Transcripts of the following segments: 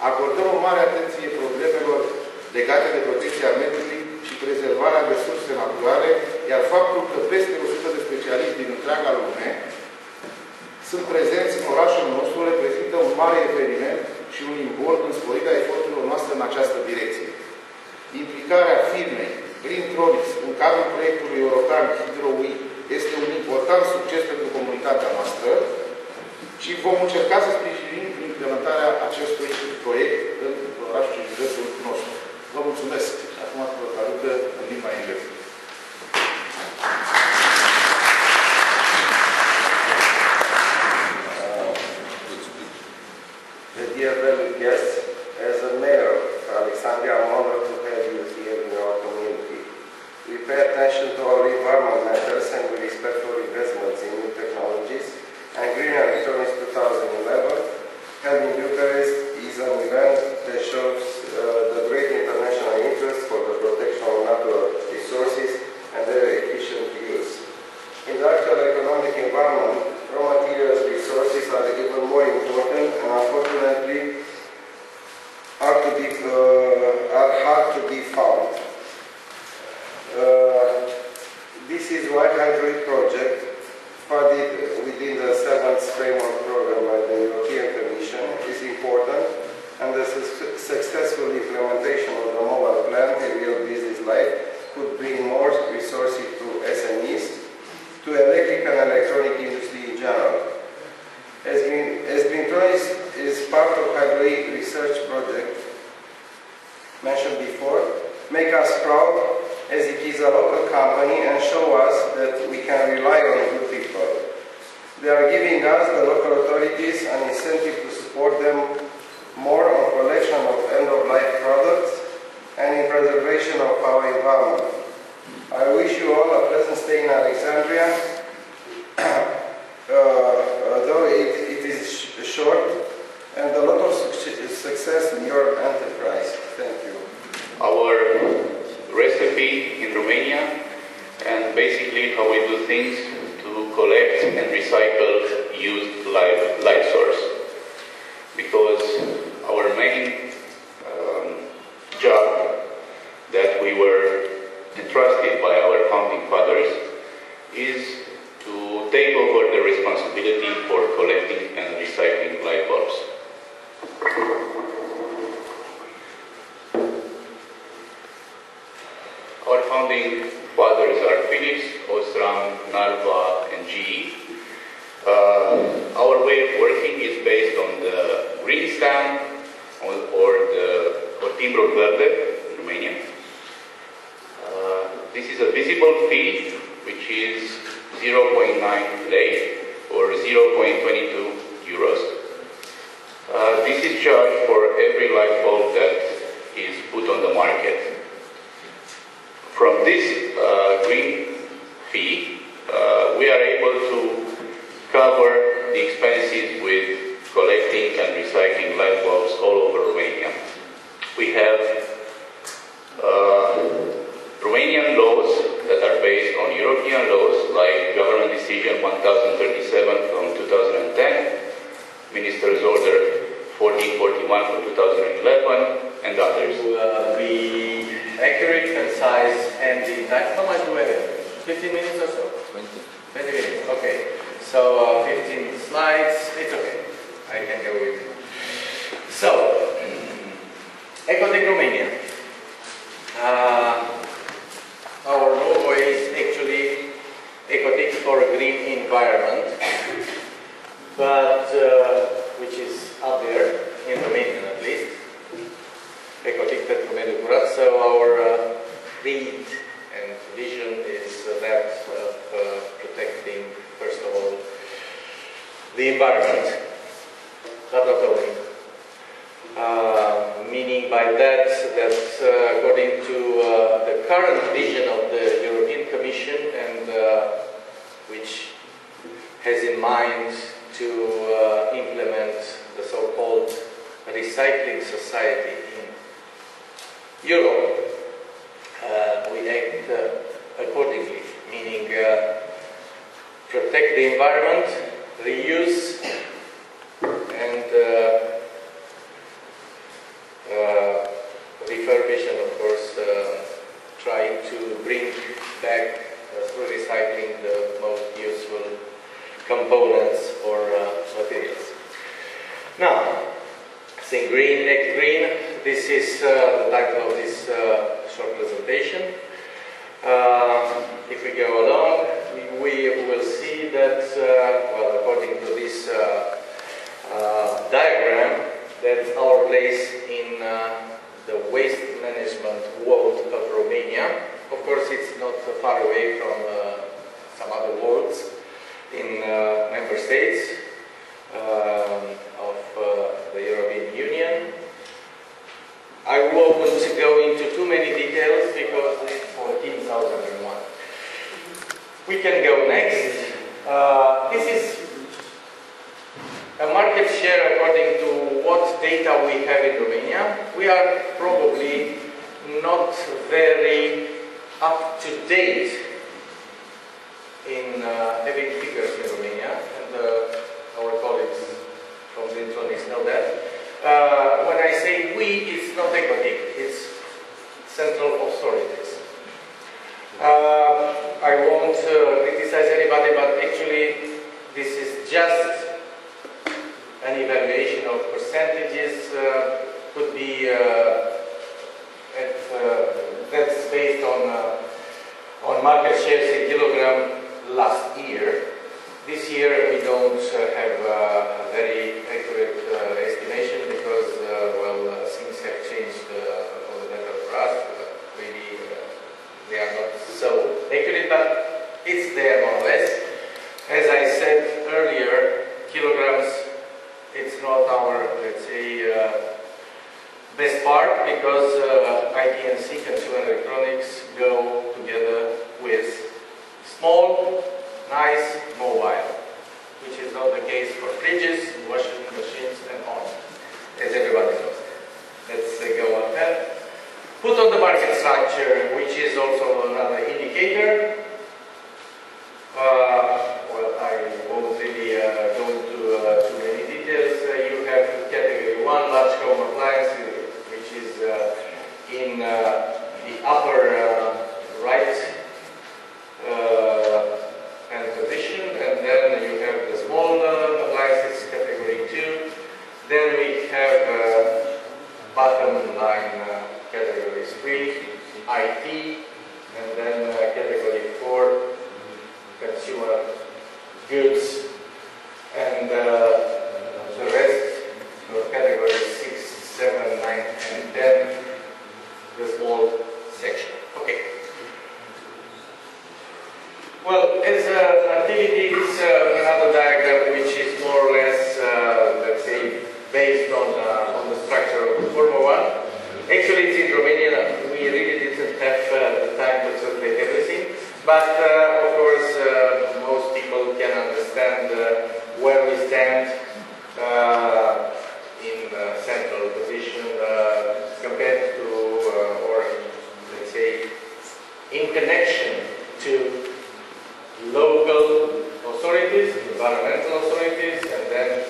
Acordăm o mare atenție problemelor legate de protecția mediului și prezervarea resurselor naturale, iar faptul că peste 100 de specialiști din întreaga lume sunt prezenți în orașul nostru reprezintă un mare eveniment și un imbol în sporirea eforturilor noastre în această direcție. Implicarea firmei Greentronics în cadrul proiectului european Hydro-Week este un important succes pentru comunitatea noastră și vom încerca să sprijinim implementarea acestui proiect în orașul și județul nostru. Vă mulțumesc. Acum vă traduc în limba engleză. Dear valued guests, as a mayor of Alexandria, I'm honored to have you here in our community. We pay attention to our environment matters and we respect for investments in new technologies. And Green Electronics 2011, held in Bucharest, is an event that shows the great international interest for the protection of natural resources and their efficient use. In the actual economic environment, raw materials resources are even more important and unfortunately are hard to be found. This is why Hydro-Week project, funded within the 7th framework program by the European Commission, is important, and the successful implementation of the mobile plan in real business life could bring more resources to SMEs, to electric and electronic industry in general. As Greentronics is part of Hydro-Week research project mentioned before, make us proud as it is a local company and show us that we can rely on good people. They are giving us, the local authorities, an incentive to support them more on collection of end-of-life products and in preservation of our environment. I wish you all a pleasant stay in Alexandria, though it is short, and a lot of success in your enterprise. Thank you. Our recipe in Romania and basically how we do things to collect and recycle used light source. Because our main job that we were entrusted by our founding fathers is to take over the responsibility for collecting and recycling light bulbs. Our founding fathers are Philips, Osram, Narva, and GE. Our way of working is based on the green stamp or Timbro Verde in Romania. This is a visible fee, which is 0.9 lei or 0.22 euros. This is charged for every light bulb that is put on the market. From this green fee, we are able to cover the expenses with collecting and recycling light bulbs all over Romania. We have Romanian laws that are based on European laws, like Government Decision 1037 from 2010, Minister's Order 1441 from 2011, and others. Be accurate, concise, and in time. How much do we have? 15 minutes or so? 20. 20 minutes, okay. So 15 slides, it's okay. I can go with it. So, Ecotech Romania. Our logo is actually Ecotech for a green environment, but which is up there, in Romanian at least. Ecotech pentru mediul curat. So our creed and vision is that of protecting, first of all, the environment, but not only. Meaning by that according to the current vision of the European Commission and which has in mind to implement the so-called recycling society in Europe, we act accordingly, meaning protect the environment, reuse, and Think Green, Act Green. This is the title of this short presentation. If we go along, we will see that, well, according to this diagram, that our place in the waste management world of Romania. Of course, it's not far away from some other worlds in member states of the European Union. I won't go into too many details because it's 14,001. We can go next. This is a market share according to what data we have in Romania. We are probably not very up to date in having figures in Romania, and our colleagues from Zintronics know that. When I say we, it's not Ecotic, it's central authorities. I won't criticize anybody, but actually this is just an evaluation of percentages. Could be that's based on market shares in kilogram last year. This year we don't have a very accurate estimation because well, things have changed for the better for us. Maybe they are not so accurate, but it's there more or less. As I said earlier, kilograms, it's not our, let's say, best part because IT&C, consumer electronics, go together with small, nice, mobile, which is not the case for fridges, washing machines, and on, as everybody knows. Let's go on that. Put on the market structure, which is also another indicator. Well, I won't really go into too many details. You have category 1, large home appliances, which is in the upper right hand position, and then you have the small appliances, category 2. Then we have bottom line category 3, IT, and then category 4, consumer goods, and the rest, category 6, 7, 9, and 10, the small section. Okay. Well, as an activity, it's another diagram which is more or less, let's say, based on the structure of the Formula 1. Actually, it's in Romania. We really didn't have the time to translate everything, but of course, most people can understand where we stand in central position compared to, or let's say, in connection to local authorities, environmental authorities, and then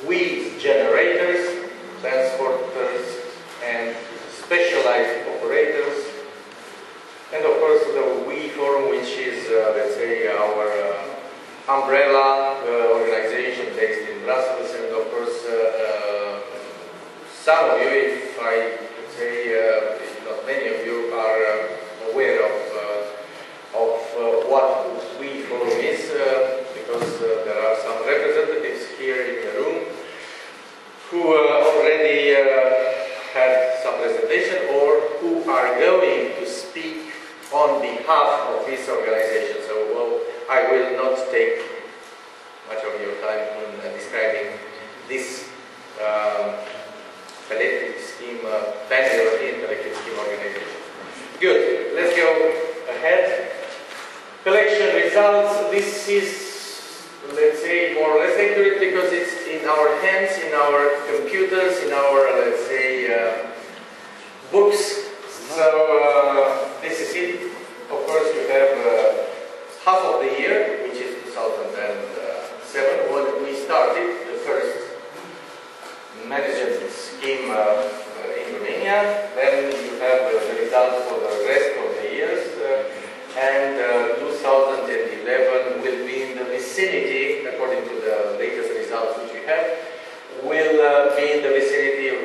we generators, transporters, and specialized operators, and of course the we forum, which is let's say our umbrella organization based in Brussels, and of course some of you, if I could say, if not many of you, are aware of what we forum is, because there are some representatives here in the room who already had some presentation or who are going to speak on behalf of this organization. So, well, I will not take much of your time in describing this electric scheme, pan-European electric scheme organization. Good, let's go ahead. Collection results. This is, let's say, more or less accurate because it's in our hands, in our computers, in our, let's say, books. So this is it. Of course, you have half of the year, which is 2007, when we started the first management scheme in Romania. Then you have the results for the rest of the years. And 2011 will be in the vicinity, according to the latest results which we have, will be in the vicinity of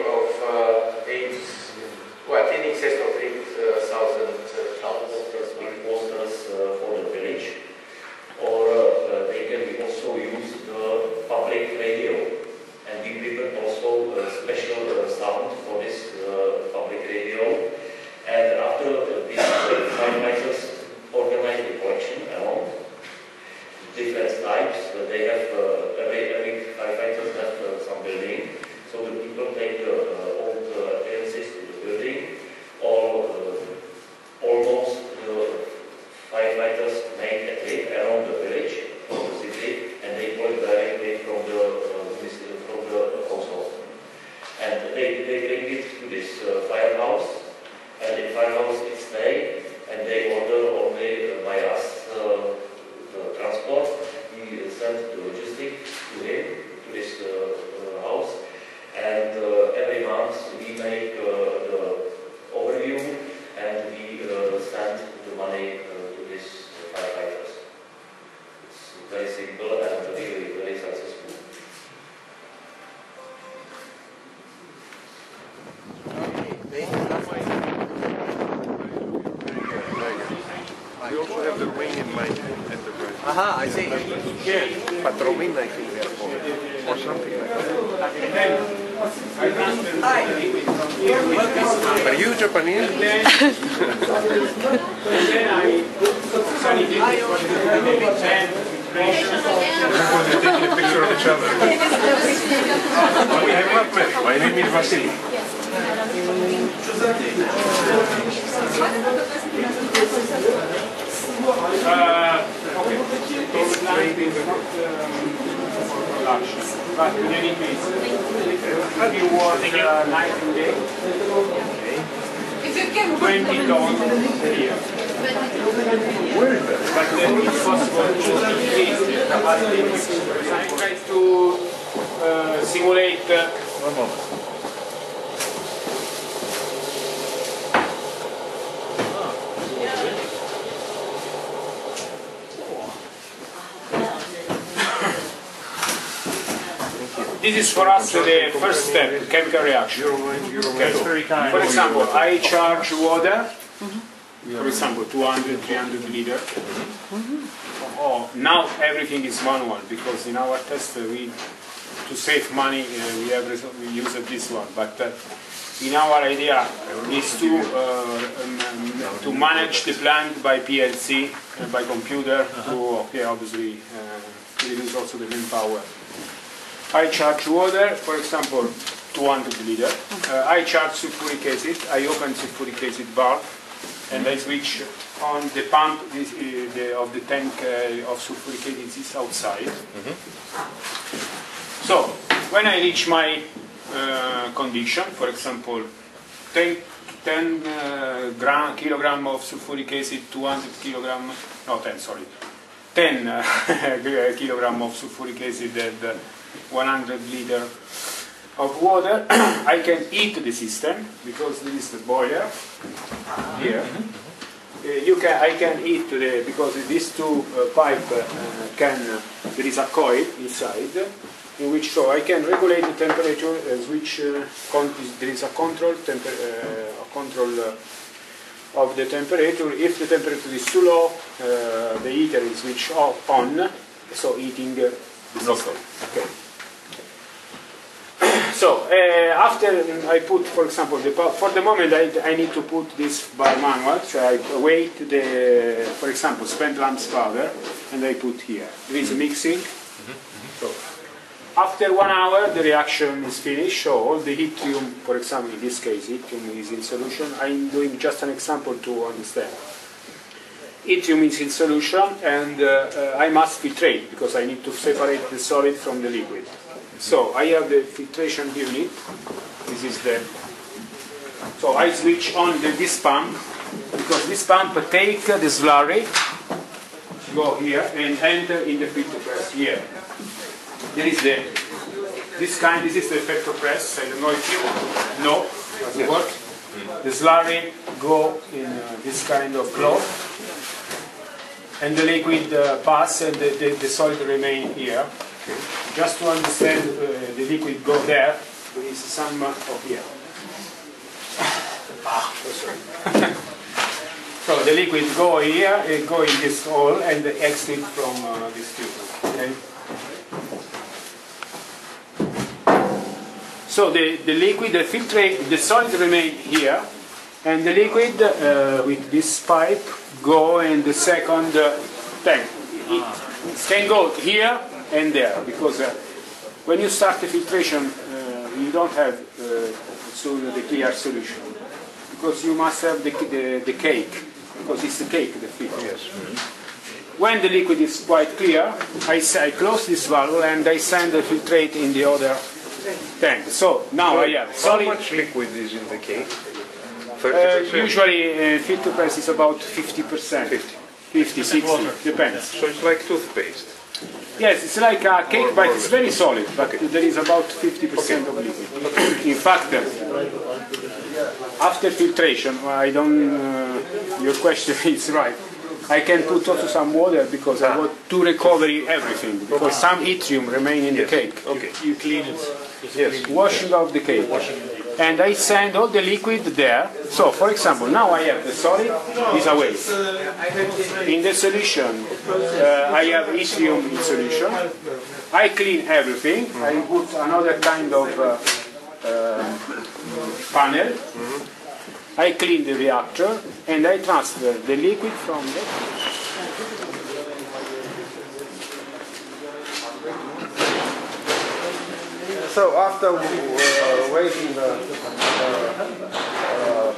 also have the Romanian line enterprise. Aha, I see. Yeah. But Romanian, I think they are called, or something like that. Are you Japanese? Everybody's taking a picture of each other. We have not met. My name is Vasily. But in any case, you want night and day. 20 tons here. But it's possible to increase the capacity. I try to simulate. One moment. This is for us the first step, chemical reaction. Okay. For example, I charge water, for example, 200, 300 liters. Oh, now everything is manual because in our test to save money we use this one. But in our idea is to manage the plant by PLC, by computer, to obviously reduce also the manpower. I charge water, for example, 200 liters. I charge sulfuric acid. I open sulfuric acid valve, and I switch on the pump of the tank of sulfuric acid is outside. So when I reach my condition, for example, 10 kilogram of sulfuric acid, 200 kilogram, no 10, sorry, 10 kilogram of sulfuric acid and 100 liters of water, I can heat the system because this is the boiler here. I can heat because these two pipe there is a coil inside in which so I can regulate the temperature which there is a control of the temperature. If the temperature is too low, the heater is switched on, so heating the system. Okay. So after I put, for example, for the moment I need to put this by manual. So I weight for example, spent lamps powder, and I put here. There is a mixing. So after 1 hour, the reaction is finished. So all the yttrium, for example, in this case, yttrium is in solution. I'm doing just an example to understand. Yttrium is in solution, and I must filtrate because I need to separate the solid from the liquid. So I have the filtration unit. This is the. So I switch on this pump because this pump take the slurry, go here and enter in the filter press here. There is this is the filter press. I don't know if you know how it works. The slurry go in this kind of cloth, and the liquid pass and the solid remain here. Just to understand, the liquid go there. There is some of here. So the liquid go here, it go in this hole, and exit from this tube. Okay. So the liquid, the filtrate, the solid remain here, and the liquid with this pipe go in the second tank. It can go here and there because when you start the filtration, you don't have the clear solution because you must have the cake because it's the cake the filter. Yes. When the liquid is quite clear, I close this valve and I send the filtrate in the other tank. So now I have solid. How much liquid is in the cake? 30%? Usually filter press is about 50%. 50, 60, depends. So it's like toothpaste? Yes, it's like a cake, but it's very solid. But there is about 50% of liquid. In fact, after filtration, I don't. Your question is right. I can put also some water because I want to recover everything, because some yttrium remain in the cake. Okay. You clean it. Yes, washing of the cake. And I send all the liquid there. So, for example, now I have the solid is away. In the solution, I have yttrium in solution. I clean everything. I put another kind of panel. I clean the reactor and I transfer the liquid from the. So after waiting the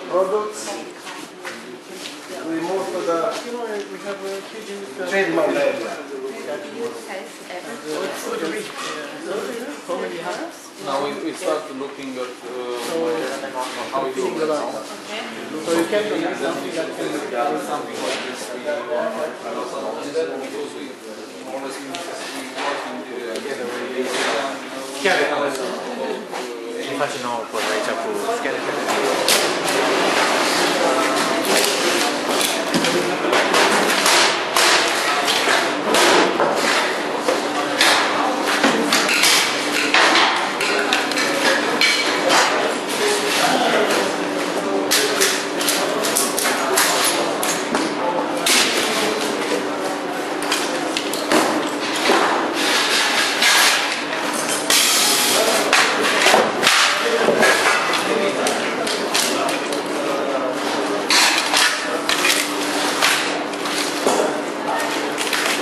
products, we move to the treatment area. Now we start looking at how it looks now. So you can do something like this. Something like this. Facciano con lei già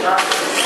Grazie.